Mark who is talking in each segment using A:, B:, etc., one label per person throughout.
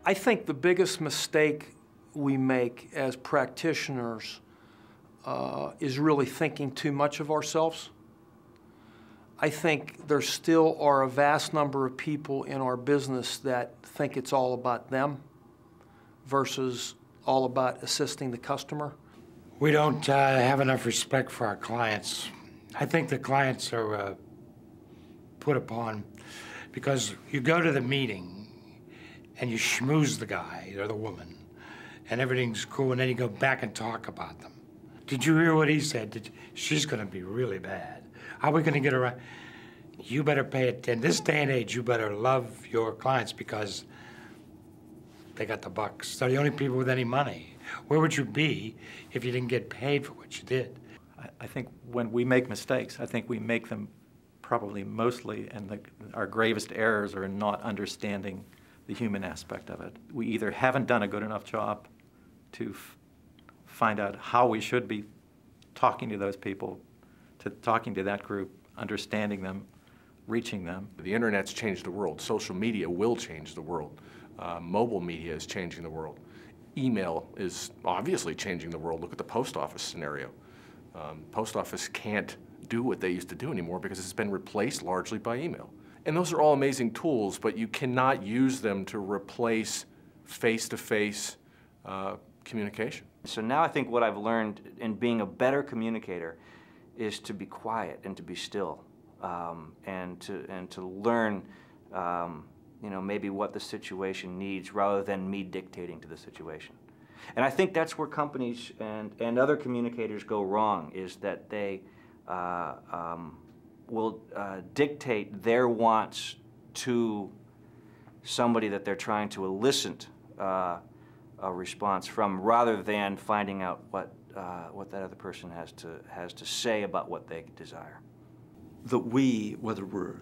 A: I think the biggest mistake we make as practitioners is really thinking too much of ourselves. I think there still are a vast number of people in our business that think it's all about them versus all about assisting the customer.
B: We don't have enough respect for our clients. I think the clients are put upon because you go to the meeting and you schmooze the guy or the woman and everything's cool, and then you go back and talk about them. Did you hear what he said? She's gonna be really bad. How are we gonna get around? You better pay attention. This day and age, you better love your clients because they got the bucks. They're the only people with any money. Where would you be if you didn't get paid for what you did?
C: I think when we make mistakes, I think we make them probably mostly, and our gravest errors are in not understanding the human aspect of it. We either haven't done a good enough job to find out how we should be talking to those people, to talking to that group, understanding them, reaching them.
D: The internet's changed the world. Social media will change the world. Mobile media is changing the world. Email is obviously changing the world. Look at the post office scenario. Post office can't do what they used to do anymore because it's been replaced largely by email. And those are all amazing tools, but you cannot use them to replace face-to-face communication.
E: So now I think what I've learned in being a better communicator is to be quiet and to be still, and to learn, you know, maybe what the situation needs rather than me dictating to the situation. And I think that's where companies and other communicators go wrong, is that they will dictate their wants to somebody that they're trying to elicit a response from, rather than finding out what that other person has to say about what they desire.
F: That we, whether we're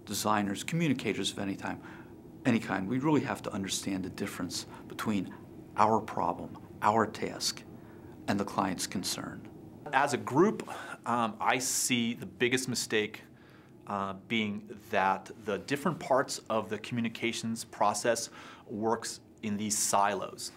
F: designers, communicators of any kind, we really have to understand the difference between our problem, our task, and the client's concern.
G: As a group, I see the biggest mistake being that the different parts of the communications process works in these silos.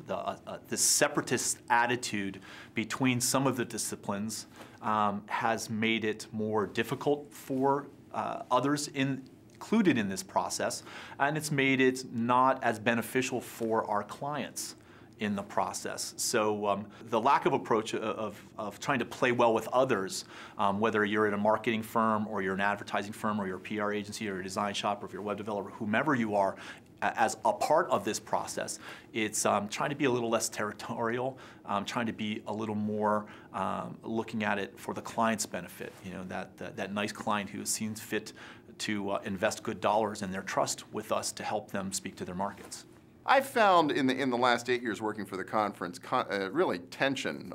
G: The separatist attitude between some of the disciplines has made it more difficult for others included in this process, and it's made it not as beneficial for our clients in the process. So the lack of approach of trying to play well with others, whether you're in a marketing firm or you're an advertising firm or you're a PR agency or a design shop or if you're a web developer, whomever you are, as a part of this process, it's trying to be a little less territorial, trying to be a little more looking at it for the client's benefit. You know, that nice client who seems fit to invest good dollars and their trust with us to help them speak to their markets.
H: I've found in the last 8 years working for the conference, really tension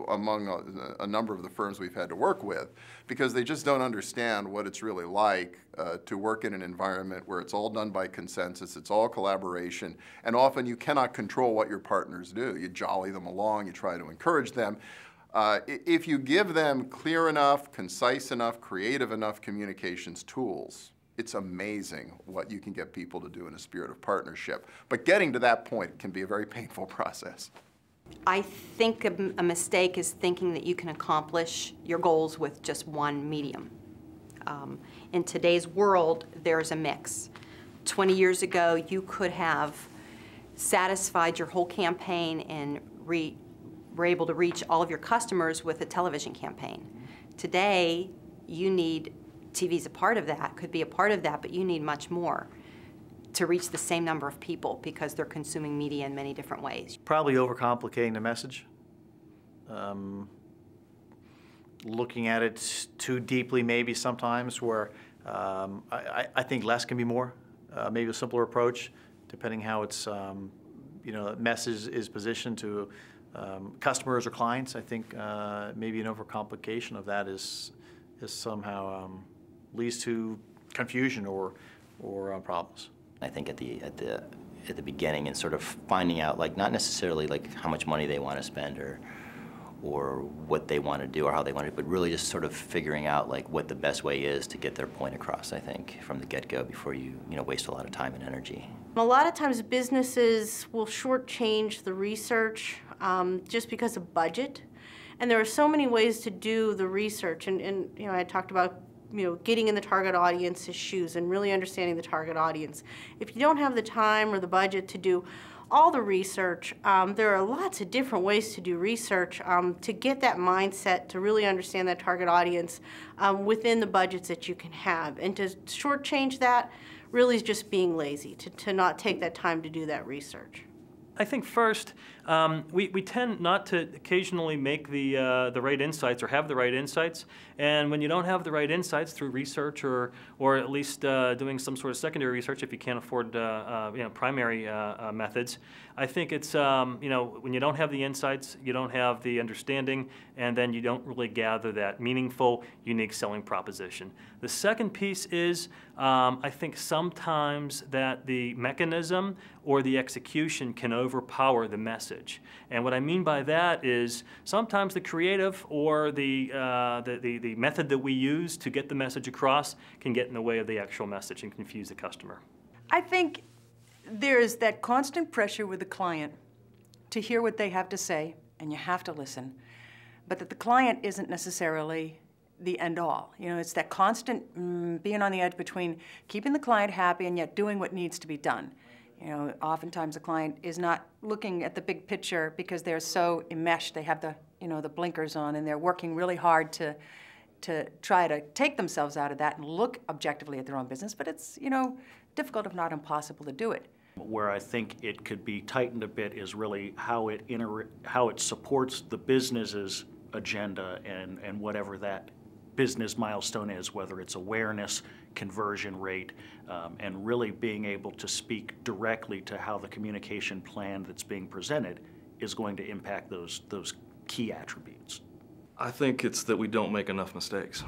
H: among a number of the firms we've had to work with, because they just don't understand what it's really like to work in an environment where it's all done by consensus, it's all collaboration, and often you cannot control what your partners do. You jolly them along, you try to encourage them. If you give them clear enough, concise enough, creative enough communications tools, it's amazing what you can get people to do in a spirit of partnership. But getting to that point can be a very painful process.
I: I think a mistake is thinking that you can accomplish your goals with just one medium. In today's world, there's a mix. 20 years ago, you could have satisfied your whole campaign and were able to reach all of your customers with a television campaign. Today, you need TV's a part of that, could be a part of that, but you need much more to reach the same number of people because they're consuming media in many different ways.
C: Probably overcomplicating the message. Looking at it too deeply maybe sometimes, where I think less can be more. Maybe a simpler approach, depending how it's, you know, message is positioned to customers or clients. I think maybe an overcomplication of that is somehow leads to confusion or problems.
J: I think at the beginning and sort of finding out, like, not necessarily like how much money they want to spend or what they want to do or how they want to, but really just sort of figuring out like what the best way is to get their point across, I think, from the get-go before you waste a lot of time and energy.
K: A lot of times businesses will shortchange the research just because of budget. And there are so many ways to do the research. And you know, I talked about getting in the target audience's shoes and really understanding the target audience. If you don't have the time or the budget to do all the research, there are lots of different ways to do research to get that mindset, to really understand that target audience within the budgets that you can have. And to shortchange that really is just being lazy, to not take that time to do that research.
L: I think first, we tend not to occasionally make the right insights or have the right insights. And when you don't have the right insights through research or at least doing some sort of secondary research if you can't afford primary methods, I think it's when you don't have the insights, you don't have the understanding, and then you don't really gather that meaningful, unique selling proposition. The second piece is I think sometimes that the mechanism or the execution can overpower the message. And what I mean by that is sometimes the creative or the method that we use to get the message across can get in the way of the actual message and confuse the customer.
M: I think there's that constant pressure with the client to hear what they have to say, and you have to listen, but that the client isn't necessarily the end all. You know, it's that constant being on the edge between keeping the client happy and yet doing what needs to be done. You know, oftentimes the client is not looking at the big picture because they're so enmeshed. They have the, the blinkers on, and they're working really hard to try to take themselves out of that and look objectively at their own business. But it's, difficult, if not impossible, to do it.
N: Where I think it could be tightened a bit is really how it supports the business's agenda and whatever that business milestone is, whether it's awareness, conversion rate, and really being able to speak directly to how the communication plan that's being presented is going to impact those key attributes.
D: I think it's that we don't make enough mistakes.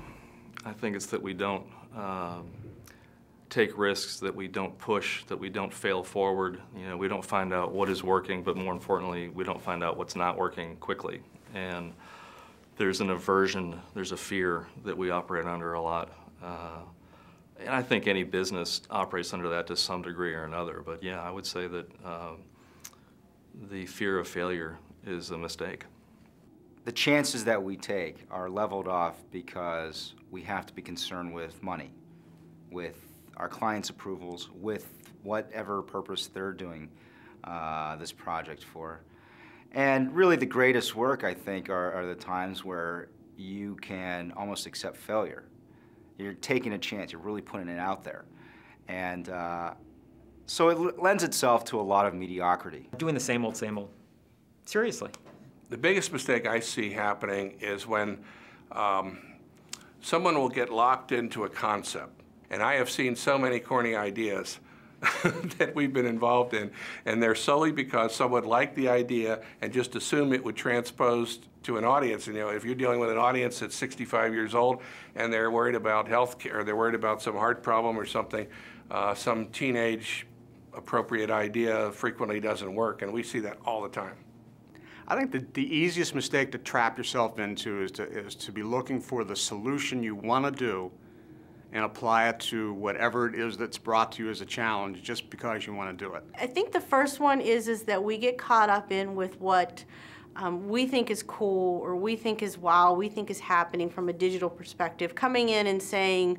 D: I think it's that we don't take risks, that we don't push, that we don't fail forward. We don't find out what is working, but more importantly, we don't find out what's not working quickly. And there's an aversion, there's a fear that we operate under a lot. And I think any business operates under that to some degree or another. But yeah, I would say that the fear of failure is a mistake.
O: The chances that we take are leveled off because we have to be concerned with money, with our clients' approvals, with whatever purpose they're doing this project for. And really the greatest work, I think, are the times where you can almost accept failure. You're taking a chance, you're really putting it out there. And so it lends itself to a lot of mediocrity.
P: Doing the same old, seriously.
Q: The biggest mistake I see happening is when someone will get locked into a concept. And I have seen so many corny ideas that we've been involved in, and they're solely because someone liked the idea and just assumed it would transpose to an audience. And if you're dealing with an audience that's 65 years old and they're worried about health care, they're worried about some heart problem or something, some teenage appropriate idea frequently doesn't work, and we see that all the time.
R: I think the easiest mistake to trap yourself into is to be looking for the solution you want to do and apply it to whatever it is that's brought to you as a challenge just because you want to do it.
K: I think the first one is that we get caught up in with what we think is cool or we think is wow, we think is happening from a digital perspective, coming in and saying,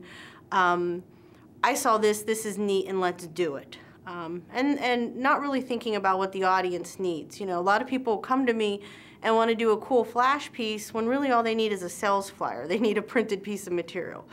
K: I saw this is neat and let's do it. And not really thinking about what the audience needs. A lot of people come to me and want to do a cool flash piece when really all they need is a sales flyer. They need a printed piece of material.